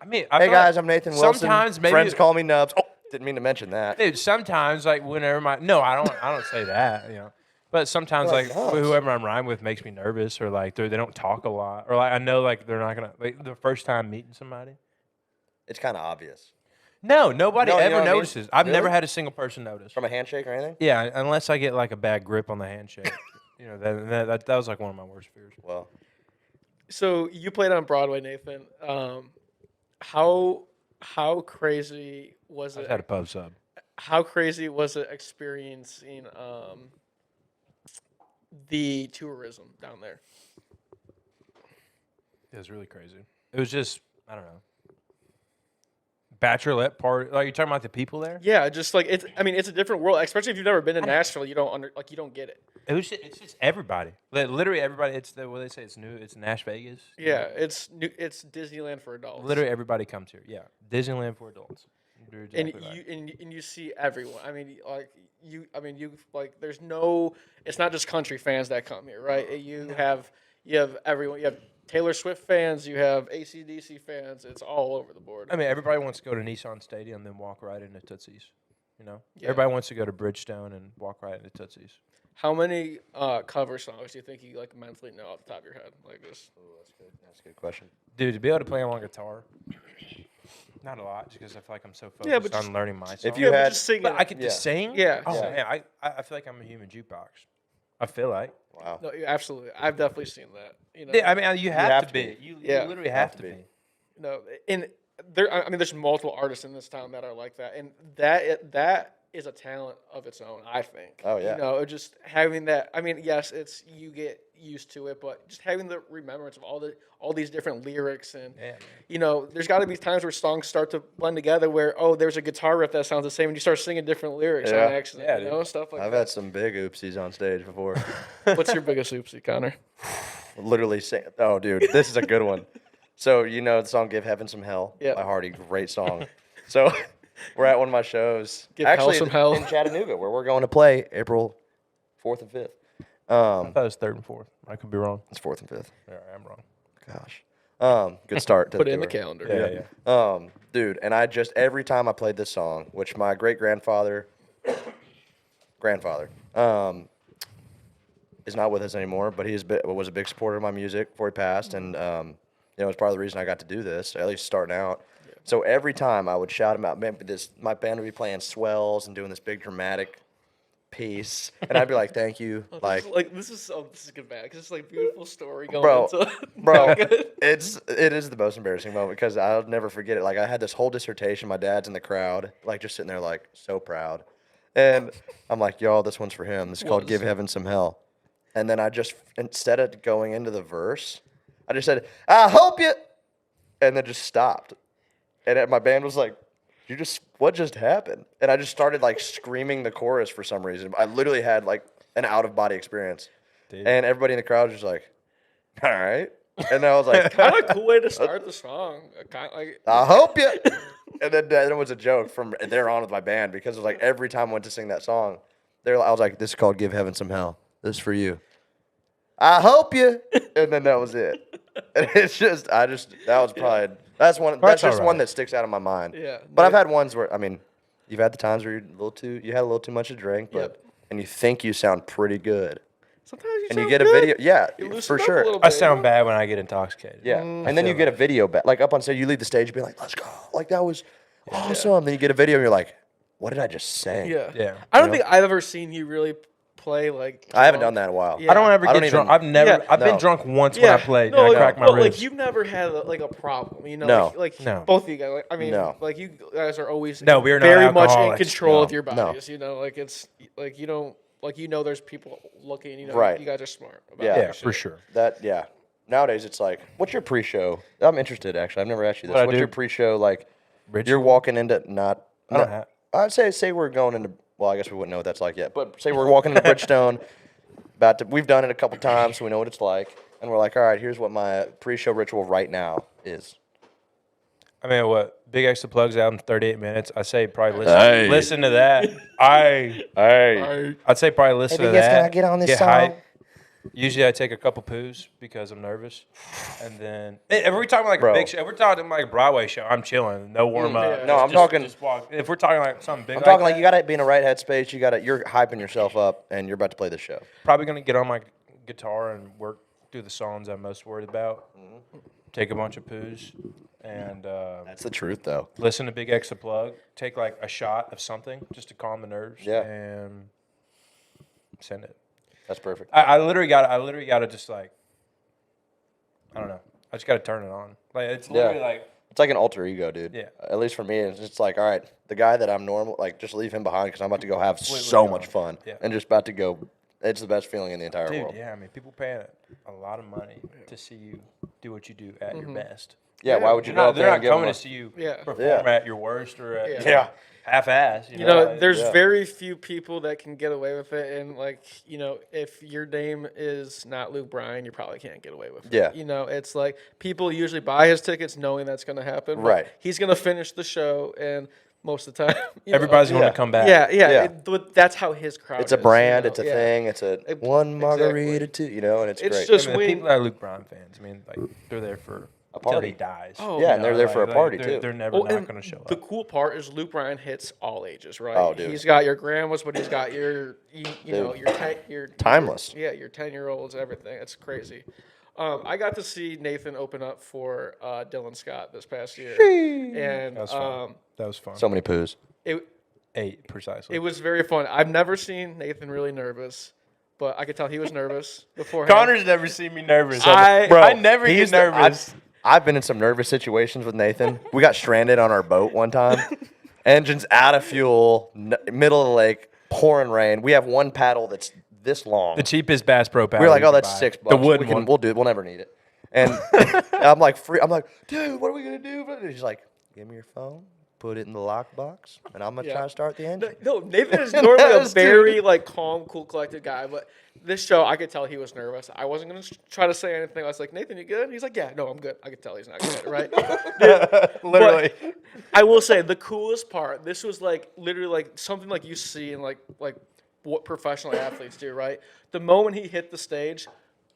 I mean, Hey guys, I'm Nathan Wilson. Sometimes maybe friends call me Nubs. Oh, didn't mean to mention that. dude. Sometimes like whenever I don't say that, you know. But sometimes Like, like nuts. whoever I'm rhyming with makes me nervous, or like they don't talk a lot, or like I know like they're not gonna like the first time meeting somebody. It's kind of obvious. No, nobody No, you know ever what I mean? notices. I've Really? never had a single person notice. From a handshake or anything? Yeah, unless I get like a bad grip on the handshake. You know, that was like one of my worst fears. Well, So you played on Broadway, Nathan. How crazy was I it? just had a pub sub. How crazy was it experiencing the tourism down there? It was really crazy. It was just, I don't know. Bachelorette party. Like, you're talking about the people there? Yeah, just like it's. I mean, it's a different world, especially if you've never been to Nashville. You don't you don't get it. It's just everybody. Like, literally everybody. It's what they say. It's new. It's Nash Vegas. Yeah, it's new. It's Disneyland for adults. Literally everybody comes here. Yeah, Disneyland for adults. You're exactly And right. and you see everyone. I mean, like you. I mean, you like. There's no. It's not just country fans that come here, right? You have everyone. You have Taylor Swift fans. You have AC/DC fans. It's all over the board. I mean, everybody wants to go to Nissan Stadium, then walk right into Tootsie's. You know, Yeah. everybody wants to go to Bridgestone and walk right into Tootsie's. How many cover songs do you think you like mentally know off the top of your head? Like this. ooh, that's good. That's a good question. Dude, to be able to play them on guitar, not a lot, just because I feel like I'm so focused Yeah, but on just- learning my song. If you Yeah, but had- just sing But it. I could Yeah. just sing. Yeah. Oh Yeah. man, I feel like I'm a human jukebox. I feel like. Wow. No, absolutely. I've definitely seen that. You know. Yeah, I mean, you have, have to to be. be. You Yeah. literally have to be. No, and there. I mean, there's multiple artists in this town that are like that, and that is a talent of its own. I think. Oh, yeah. You know, just having that. I mean, yes, it's you get used to it, but just having the remembrance of all these different lyrics and Yeah, man. you know, there's got to be times where songs start to blend together where there's a guitar riff that sounds the same, and you start singing different lyrics Yeah. on accident. Yeah, you know, stuff like I've that. had some big oopsies on stage before. What's your biggest oopsie, Connor? Literally saying, oh, dude, this is a good one. So, you know the song Give Heaven Some Hell Yeah. by Hardy, great song. So, we're at one of my shows. Give Hell actually Some Hell. in Chattanooga, where we're going to play April 4th and 5th. I thought it was third and fourth. I could be wrong. It's 4th and 5th. Yeah, I'm wrong. Gosh. Good start to Put the it in the tour. calendar. Yeah. Dude, and I just, every time I played this song, which my grandfather, is not with us anymore, but was a big supporter of my music before he passed, and you know, it's part of the reason I got to do this, at least starting out. So every time I would shout him out, man, my band would be playing swells and doing this big dramatic piece, and I'd be like, "Thank you," This is good bad because it's like beautiful story going Bro, into bro, it is the most embarrassing moment because I'll never forget it. Like I had this whole dissertation. My dad's in the crowd, like just sitting there, like so proud, and I'm like, "Y'all, this one's for him. This is called Give Heaven Some Hell." And then I just, instead of going into the verse, I just said, "I hope you," and then just stopped. And my band was like, what just happened? And I just started like screaming the chorus for some reason. I literally had like an out of body experience. Dude. And everybody in the crowd was just like, all right. And I was like, kind of a cool way to start the song. Like, I hope you. And then it was a joke from there on with my band because it was like every time I went to sing that song, I was like, this is called Give Heaven Some Hell. This is for you. I hope you. And then that was it. And it's just, that was probably, that's one. That's just one that sticks out of my mind. Yeah. But I've had ones where, I mean, you've had the times where you had a little too much to drink, but and you think you sound pretty good, sometimes you and you sound get a good. video, yeah, You loosen for up a sure, little I bit, sound you know? bad when I get intoxicated. yeah. And then you get a video back, like up on stage, you leave the stage, you be like, let's go, like that was awesome. Then you get a video, and you're like, what did I just say? Yeah. Yeah. I don't think I've ever seen you really play like. I haven't done that in a while. Yeah. I don't ever I get don't drunk. even- I've been no. drunk once when I played. No, and I like, cracked my but, ribs. like you've never had like a problem, you know? No. Like No. both of you guys. Like, I mean, No. like you guys are always No, we are not very much in alcoholics. control of No. your No. bodies. You know, like it's like you don't like there's people looking. You know, Right. you guys are smart. About Yeah. that yeah, shit. for sure. Nowadays it's like, what's your pre-show? I'm interested actually. I've never asked you this. What I What's do? your pre-show like? Ritual? You're walking into I don't have. I'd say we're going into. Well, I guess we wouldn't know what that's like yet. But say we're walking into Bridgestone. We've done it a couple times, so we know what it's like. And we're like, all right, here's what my pre-show ritual right now is. I mean, what? Big Extra Plugs out in 38 minutes. I say probably Hey. listen to that. Hey, I'd say probably listen Hey, to guys, that. can I get on this song? hype. Usually I take a couple poos because I'm nervous, and then if we're talking like Bro. a big show, if we're talking like a Broadway show, I'm chilling, no warm up. yeah. No, I'm talking- Just walk. If we're talking like something big, I'm talking like that, you got to be in the right headspace. You're hyping yourself up, and you're about to play the show. probably gonna get on my guitar and work through the songs I'm most worried about. Take a bunch of poos, and That's the truth, though. listen to Big X the Plug. Take like a shot of something just to calm the nerves. Yeah. And send it. That's perfect. I literally got to just like, I don't know. I just got to turn it on. Like it's literally like, It's like an alter ego, dude. Yeah. At least for me, it's just like, all right, the guy that I'm normal, like, just leave him behind because I'm about to go have Completely so gone. much fun. Yeah. And just about to go. It's the best feeling in the entire dude, world. yeah. I mean, people paying a lot of money to see you do what you do at your best. Yeah, why would you They're go not, up they're there not and give him coming a, to see you Yeah. perform Yeah. at your worst or at Yeah. half-ass. You know, Like, there's Yeah. very few people that can get away with it, and like, you know, if your name is not Luke Bryan, you probably can't get away with it. Yeah. You know, it's like people usually buy his tickets knowing that's going to happen. but Right. He's going to finish the show, and most of the time, you know, everybody's going Yeah. to come back. Yeah, Yeah. but that's how his crowd. it's a is, brand, you know? it's a Yeah. thing, it's a It- one margarita, exactly. too, you know, and it's It's great. just- I mean, the when- people that are Luke Bryan fans, I mean, like they're there for A till party. he dies. Oh, Yeah, you and they're know, there for a party, they're, too. They're never Well, not and going to show the up. cool part is Luke Bryan hits all ages, right? Oh, dude. He's got your grandmas, but he's got your, you know, Dude. your Timeless. Yeah, your 10-year-olds, everything. It's crazy. I got to see Nathan open up for Dylan Scott this past year, and That was fun. That was fun. So many poos. it 8 precisely. it was very fun. I've never seen Nathan really nervous, but I could tell he was nervous beforehand. Connor's never seen me nervous. I- Bro, I never get he's the- nervous. I've been in some nervous situations with Nathan. We got stranded on our boat one time. Engine's out of fuel, middle of the lake, pouring rain. We have one paddle that's this long. The cheapest Bass Pro paddle. We were like, you oh, could that's buy. $6. The wooden one. We'll do it. We'll never need it. And I'm like, I'm like, dude, what are we gonna do? And he's like, give me your phone, put it in the lockbox, and I'm gonna Yeah. try to start the engine. No, Nathan is normally a Yes, dude. very like calm, cool, collected guy, but this show I could tell he was nervous. I wasn't gonna try to say anything. I was like, Nathan, you good? He's like, yeah, no, I'm good. I could tell he's not good, right? Literally. But I will say the coolest part. This was like literally like something like you see in like what professional athletes do, right? The moment he hit the stage,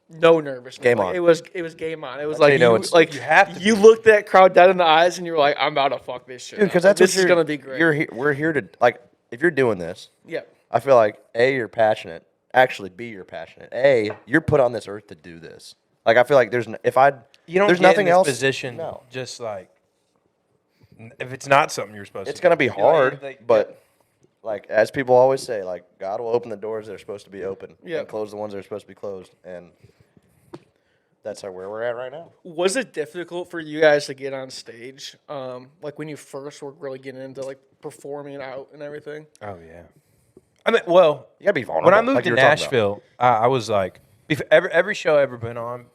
no nervousness. Game Like, on. It was game on. It was how like you know it's- like you have to you looked that crowd dead in the eyes and you were like, I'm about to fuck this shit. Dude, because up. that's Like, what this is gonna be great. We're here to like. If you're doing this, Yeah. I feel like A, you're passionate. Actually, B, you're passionate. A, you're put on this earth to do this. Like I feel like there's if I You don't there's get nothing in this else. position No. just like if it's not something you're supposed It's to gonna do. be You know, hard, like, but like as people always say, like God will open the doors that are supposed to be open Yeah. and close the ones that are supposed to be closed, and that's where we're at right now. Was it difficult for you guys to get on stage? Like when you first were really getting into like performing out and everything? oh yeah. I mean, well, You gotta be vulnerable. when I moved like to you were talking about. Nashville, I was like, every show I ever been on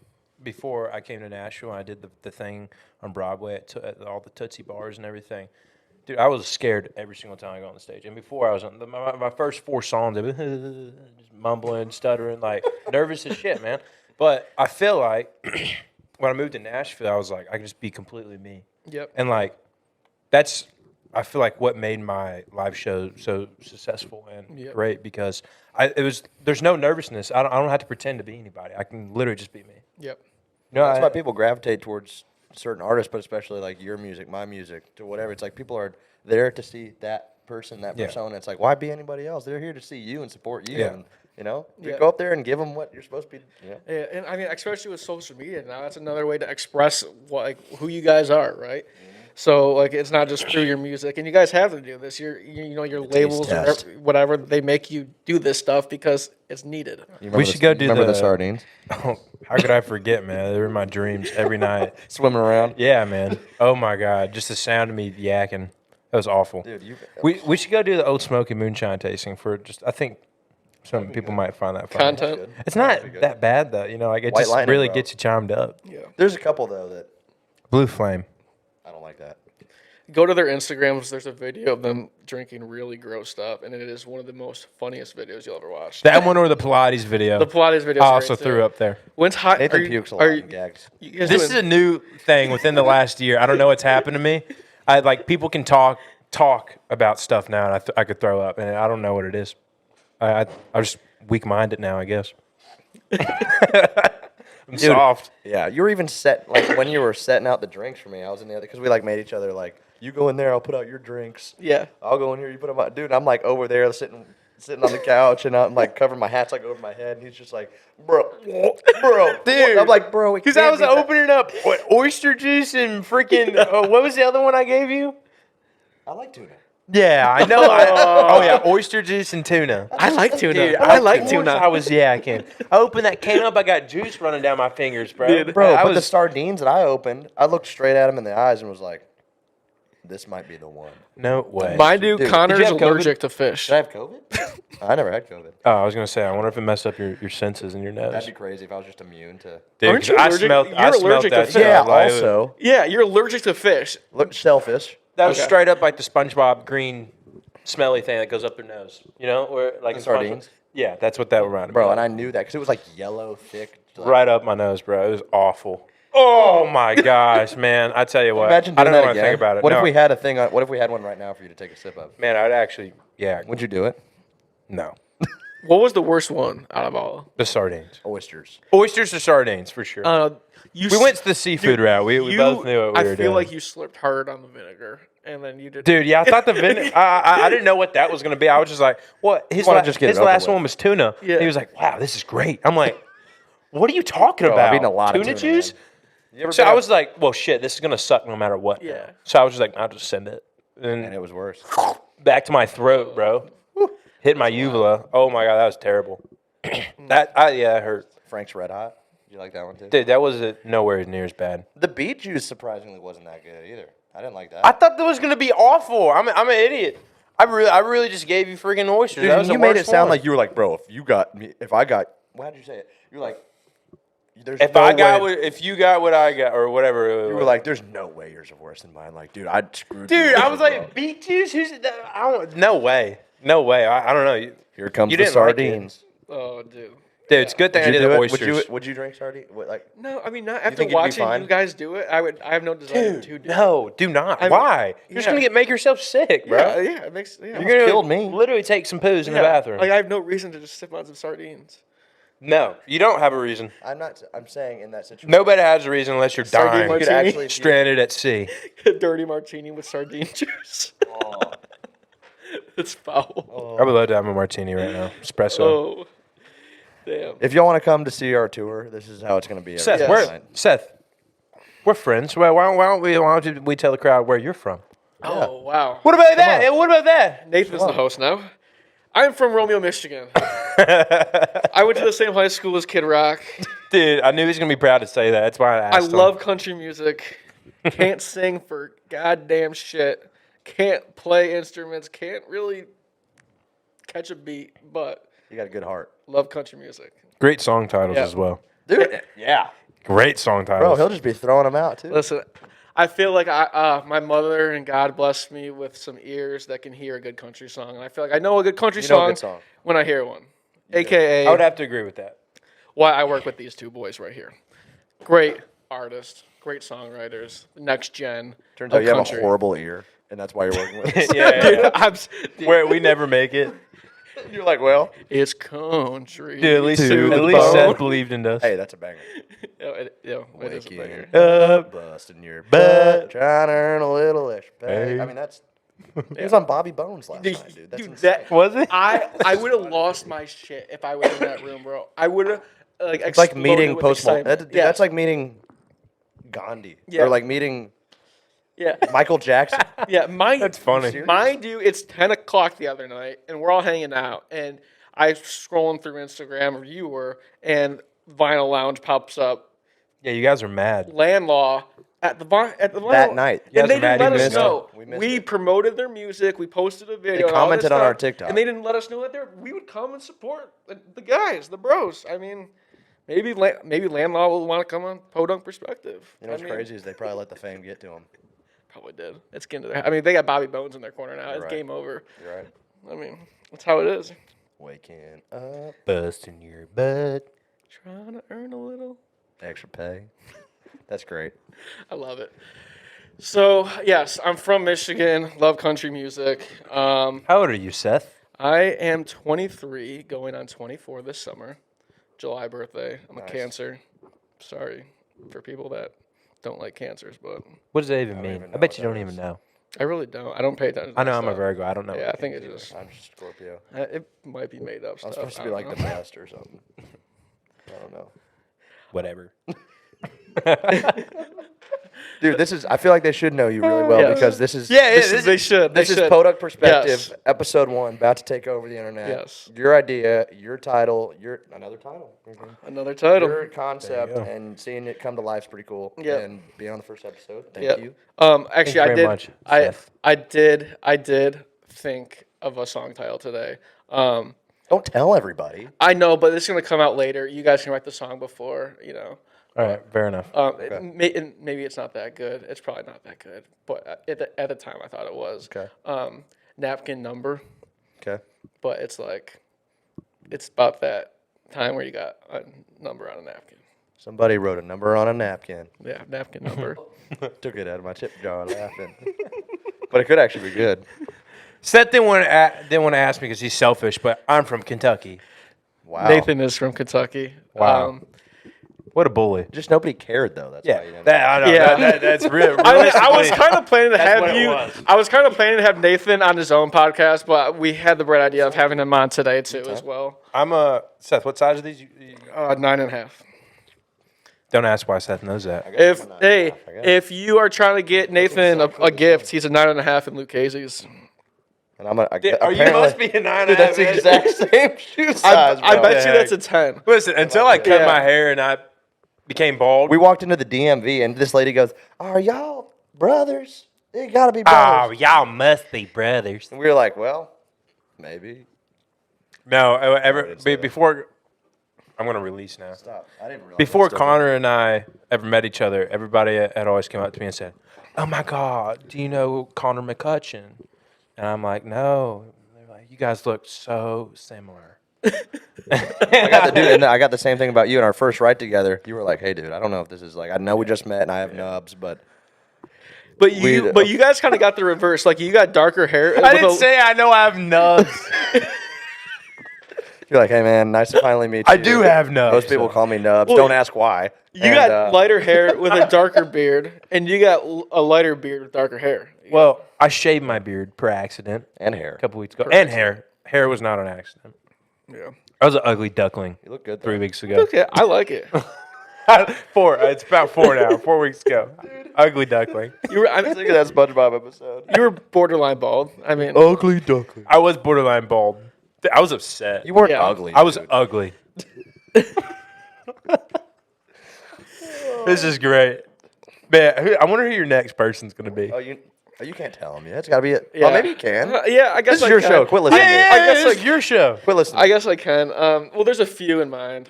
before I came to Nashville, and I did the thing on Broadway at all the Tootsie Bars and everything. Dude, I was scared every single time I got on the stage. And before I was on my first 4 songs, I was just mumbling, stuttering, like nervous as shit, man. But I feel like when I moved to Nashville, I was like, I can just be completely me. Yep. And like, that's, I feel like what made my live show so successful and Yep. great because there's no nervousness. I don't have to pretend to be anybody. I can literally just be me. Yep. You know, That's why people gravitate towards certain artists, but especially like your music, my music, to whatever. It's like people are there to see that person, that Yeah. persona. It's like, why be anybody else? They're here to see you and support you. Yeah. And, you know, you Yeah. go up there and give them what you're supposed to be. You know? Yeah, and I mean, especially with social media now, that's another way to express what, like, who you guys are, right? So like, it's not just through your music, and you guys have to do this. You know, your labels, or test. whatever, they make you do this stuff because it's needed. You remember We the- should go do remember the the- sardines Oh, how could I forget, man? They were in my dreams every night. swimming around. Yeah, man. Oh my God, just the sound of me yakking. That was awful. Dude, We should go do the Old Smoky moonshine tasting for just. I think some people might find that fun. Content. It's not that bad though. You know, like it White just Lightning, really bro. gets you chimed up. Yeah. There's a couple though that Blue Flame. I don't like that. Go to their Instagrams. There's a video of them drinking really gross stuff, and it is one of the most funniest videos you'll ever watch. That one or the Pilates video. The Pilates video. I also threw up there. When's hot? Nathan are you, pukes a are lot you- and gags. you guys This is doing- a new thing within the last year. I don't know what's happened to me. I like people can talk about stuff now, and I could throw up, and I don't know what it is. I just weak minded now, I guess. I'm soft. Yeah, you were even when you were setting out the drinks for me. I was in the other because we made each other you go in there, I'll put out your drinks. Yeah. I'll go in here, you put them out. Dude, I'm over there sitting on the couch and I'm covering my hats over my head, and he's just like, bro, Dude. I'm like, bro, Because I was opening up oyster juice and freaking, what was the other one I gave you? I like tuna. Yeah, I know. Oh yeah, oyster juice and tuna. I like tuna. Dude, I like of tuna. course I was yakking. I opened that can up. I got juice running down my fingers, bro. Dude. Bro, I but the was sardines that I opened, I looked straight at him in the eyes and was like, this might be the one. no way. My dude, Dude, Connor's did you have COVID? allergic to fish. Did I have COVID? I never had COVID. Oh, I was gonna say, I wonder if it messed up your senses in your nose. That'd be crazy if I was just immune to. Dude, Aren't 'cause you I allergic? smelled. You're I smelled allergic to that fish. stuff. Yeah, Like, also. Yeah, you're allergic to fish. Look, shellfish. that was Okay. straight up like the SpongeBob green, smelly thing that goes up their nose. You know, or like The in SpongeBob. sardines? Yeah, that's what that reminded me. Bro, of. and I knew that because it was yellow, thick. right up my nose, bro. It was awful. Oh my gosh, man! I tell you what, Imagine I doing don't know that what to again. think about it. What No. if we had a thing? What if we had one right now for you to take a sip of? Man, I'd actually, yeah, Would you do it? no, What was the worst one out of all? the sardines, Oysters. oysters or sardines for sure. We went to the seafood route. We both knew what we were I feel doing. like you slipped hard on the vinegar, and then you did. Dude, yeah, I thought the vinegar. I didn't know what that was going to be. I was just like, what? His wanna just get it his over last with. one was tuna. Yeah. He was like, wow, this is great. I'm like, what are you talking Bro, about? I've eaten a lot of tuna tuna, juice. man. You ever So been I up- was like, well, shit, this is going to suck no matter what. now. Yeah. So I was just like, I'll just send it. and And it was worse. back to my throat, bro. Hit my uvula. Oh my god, that was terrible. that hurt. Frank's Red Hot. You like that one too? Dude, that was nowhere near as bad. The beet juice surprisingly wasn't that good either. I didn't like that. I thought that was gonna be awful. I'm an idiot. I really just gave you freaking oysters. Dude, that was you the made it worst sound one. like you were like, bro, if I got, how did you say it? You're like, there's if no I got way. if you got what I got or whatever. You were like, there's no way yours are worse than mine. Like, dude, I'd screwed dude, you I over, was bro. like, beet juice? I don't. No way. I don't know. Here comes you the didn't like it. sardines. Oh, dude. Dude, it's a good thing I Would you did do the it? oysters. Would you drink sardine? No, I mean, not after think you'd be watching fine? you guys do it. I have no desire to Dude, do it. no, do not. Why? You're just yeah. gonna make yourself sick, bro. Yeah, yeah, it makes. Yeah, You're gonna killed me. literally take some poos in the yeah. bathroom. Like I have no reason to just sip on some sardines. No, you don't have a reason. I'm saying in that situation. Nobody has a reason unless you're Sardine dying, martini. You could actually, if you- stranded at sea. A dirty martini with sardine juice. Oh, It's foul. I would love to have a martini right now, espresso. Oh, damn. if y'all want to come to see our tour, this is how it's going to be. every Seth, Saturday where? night. Seth, we're friends. Why don't we tell the crowd where you're from? Oh, wow. What about that? What about that? Nathan's the host now. I'm from Romeo, Michigan. I went to the same high school as Kid Rock. Dude, I knew he was gonna be proud to say that. That's why I I asked him. love country music. Can't sing for goddamn shit. Can't play instruments. Can't really catch a beat, but You got a good heart, love country music. Great song titles Yeah. as well. dude. Yeah, Great song bro, titles. he'll just be throwing them out too. Listen, I feel like my mother and God blessed me with some ears that can hear a good country song, and I feel like I know a good country You know a song, good song. when I hear one. AKA I would have to agree with that. why I work with these two boys right here. Great artists, great songwriters, next gen. Turns of out you have country. a horrible ear, and that's why you're working with us. Yeah. Dude, Where we never make it. You're like, well, it's country. Dude, at least To the Seth bone. believed in us. hey, that's a banger. It is a banger. Waking up, busting your butt, trying to earn a little extra pay. Hey. I mean, that's. He was on Bobby Bones last night, dude. That's insane. that Was it? I would have lost my shit if I was in that room, bro. I would have like It's like exploded meeting with Post Malone. excitement. That's like meeting Gandhi. Yeah. Or like meeting yeah. Michael Jackson. Yeah, That's funny. Mind you, it's 10 o'clock the other night, and we're all hanging out, and I scrolling through Instagram, or you were, and Vinyl Lounge pops up. Yeah, you guys are mad. Land Law at the That night. You And guys they are mad didn't let you us missed know. it. We missed We it. promoted their music. We posted a video. They and all this commented on our stuff, TikTok. and they didn't let us know that we would come and support the guys, the bros. I mean, maybe Land Law will want to come on Podunk Perspective. You know what's crazy is they probably let the fame get to them. Probably did. It's getting to their. I mean, they got Bobby Bones in their corner now. It's right. game over. You're right. I mean, that's how it is. Waking up, Busting your butt. Trying to earn a little. extra pay. That's great. I love it. So yes, I'm from Michigan. Love country music. How old are you, Seth? I am 23, going on 24 this summer. July birthday. I'm a Nice. Cancer. Sorry for people that don't like Cancers, but What does that even don't mean? even I know bet what you that don't is. even know. I really don't. I don't pay attention. To I know that I'm a stuff. Virgo. I don't know. Yeah, what I think it it's just I'm just Scorpio. it might be made up I'm stuff. supposed to I be don't like know. the best or something. I don't know. Whatever. Dude, I feel like they should know you really well Yes. because this is They should. This They is should. Podunk Perspective, Yes. episode 1, about to take over the internet. Yes. Your idea, your title, another title. Another title. Your concept go. and seeing it come to life is pretty cool. Yep. And being on the first episode, thank Yep. you. Actually, very much, Seth. I did think of a song title today. Don't tell everybody. I know, but it's gonna come out later. You guys can write the song before, you know. All right, fair enough. Maybe it's not that good. It's probably not that good, but at the time I thought it was. Okay. Napkin number, Okay. but it's about that time where you got a number on a napkin. Somebody wrote a number on a napkin. Yeah, napkin number. Took it out of my tip jar laughing. But it could actually be good. Seth didn't want to ask me because he's selfish, but I'm from Kentucky. Wow. Nathan is from Kentucky. Wow. What a bully. Just nobody cared, though. That's why you didn't. I know. Yeah. That's real. I was kind of planning to have what it you. was. I was kind of planning to have Nathan on his own podcast, but we had the bright idea of having him on today too, as well. Seth, what size are these? 9.5. Don't ask why Seth knows that. If you are trying to get Nathan a gift, he's a 9.5 in Luke Casey's. And I'm a, I, You apparently, must be a 9.5. dude, that's the exact same shoe size, I bro. bet you that's a 10. Listen, until I cut Yeah. my hair and I became bald. We walked into the DMV, and this lady goes, "Are y'all brothers? You gotta be Oh, brothers." y'all must be brothers. And we were like, "Well, maybe." No, didn't say that. before I'm gonna release now. Stop. I didn't realize. Before Connor and I ever met each other, everybody had always come up to me and said, "Oh my God, do you know Connor McCutcheon?" And I'm like, "No." They're like, "You guys look so similar." I got the same thing about you in our first ride together. You were like, "Hey, dude, I don't know if this is like. I know we just met and I have nubs, but But you guys kind of got the reverse. Like you got darker hair. I didn't say I know I have nubs. you're like, hey, man, nice to finally meet you." I do have nubs. Most people call me nubs. Well, Don't ask why. You got lighter hair with a darker beard, and you got a lighter beard with darker hair. Well, I shaved my beard per accident and hair. a couple weeks ago. And hair. Hair was not an accident. Yeah. I was an ugly duckling You look good. 3 Though. weeks ago. Okay, I like it. 4. It's about 4 now. 4 weeks ago. Ugly duckling. You were, I Look at that SpongeBob episode. you were borderline bald. I mean, Ugly duckling. I was borderline bald. I was upset. You weren't Yeah. ugly. I was dude. ugly. This is great. Man, I wonder who your next person's going to be. You can't tell him. Yeah, it's got to be it. yeah. Well, maybe you can. Yeah, I guess This is I your can. show. Quit listening. to me. I guess it's like your show. Quit listening. I guess I can. Well, there's a few in mind.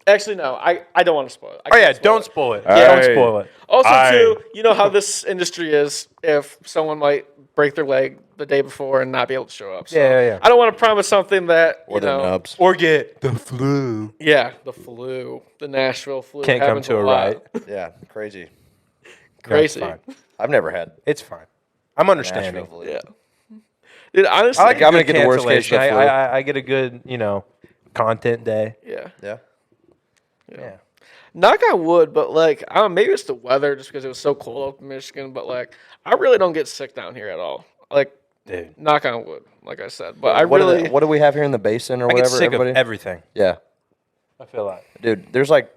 Actually, no, I don't want to spoil it. I Oh, yeah, can't don't spoil it. spoil it. Yeah. Don't spoil it. Also, Aye. too, you know how this industry is. If someone might break their leg the day before and not be able to show up. So Yeah. I don't want to promise something that or you the know. nubs. Or get the flu. Yeah, the flu, the Nashville flu. Can't come happens to a lot. right. Yeah, crazy. Crazy. No, it's fine. I've never had It's fine. I'm understanding. Nashville flu. Yeah. Dude, honestly, I like I'm gonna good get the worst case of the cancellation. flu. I get a good, content day. yeah. Yeah. Yeah. Knock on wood, but like, I don't know, maybe it's the weather just because it was so cold up in Michigan, but like, I really don't get sick down here at all. Like, Dude. knock on wood, like I said. But I What really, do we have here in the basin or I get whatever? sick Everybody? of everything. Yeah. I feel like. Dude, there's like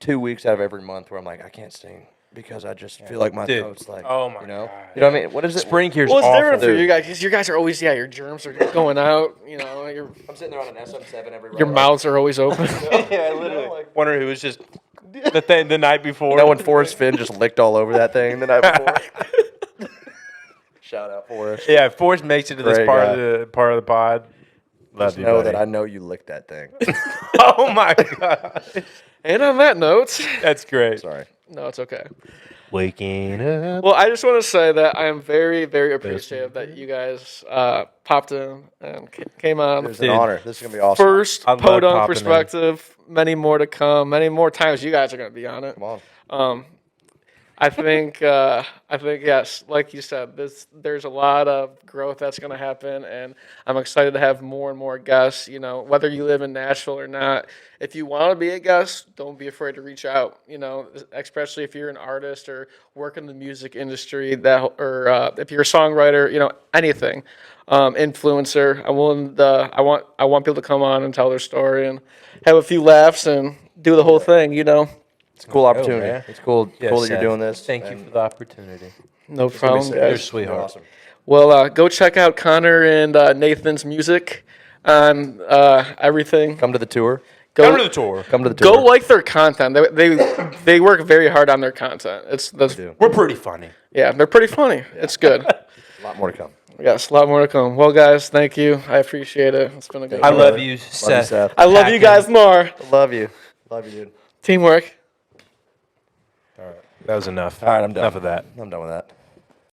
2 weeks out of every month where I'm like, I can't sing because I just feel like my Dude. throat's like, Oh my you know? God. You know what I mean? What is it? Spring here's well, it's awful. different for Dude. you guys because you guys are always, your germs are going out, I'm sitting there on an SM7 every your mouths are always open. Yeah, literally. Wonder who was just the night before. You know when Forrest Finn just licked all over that thing the night before? Shout out Forrest. Yeah, if Forrest makes it to this Great part guy. of the pod. Love Just you, know buddy. that I know you licked that thing. Oh my god, And on that note, that's great. Sorry. no, it's okay. Waking up. Well, I just want to say that I am very, very appreciative that you guys popped in and came on. It was an Dude. honor. This is going to be awesome. First I love Podunk popping in. Perspective. Many more to come. Many more times you guys are going to be on it. Come on. I think yes, like you said, there's a lot of growth that's going to happen, and I'm excited to have more and more guests. You know, whether you live in Nashville or not, if you want to be a guest, don't be afraid to reach out. You know, especially if you're an artist or work in the music industry, or if you're a songwriter, you know, anything, influencer. I want people to come on and tell their story and have a few laughs and do the whole thing. You know. It's a cool opportunity. man. It's cool Yeah, that you're Seth, doing this. Thank you for the opportunity. No problem, sick. You're a guys. sweetheart. Awesome. Well, go check out Connor and Nathan's music on everything. Come to the tour. Come to the tour. Come to the tour. Go like their content. They work very hard on their content. We're pretty funny. Yeah, they're pretty funny. It's good. A lot more to come. Yes, a lot more to come. Well, guys, thank you. I appreciate it. It's been a good. I one. love you, Seth. Seth. I love you Packan. guys more. Love you. Love you, dude. Teamwork. All right. That was enough. All right, I'm done. Enough of that. I'm done with that.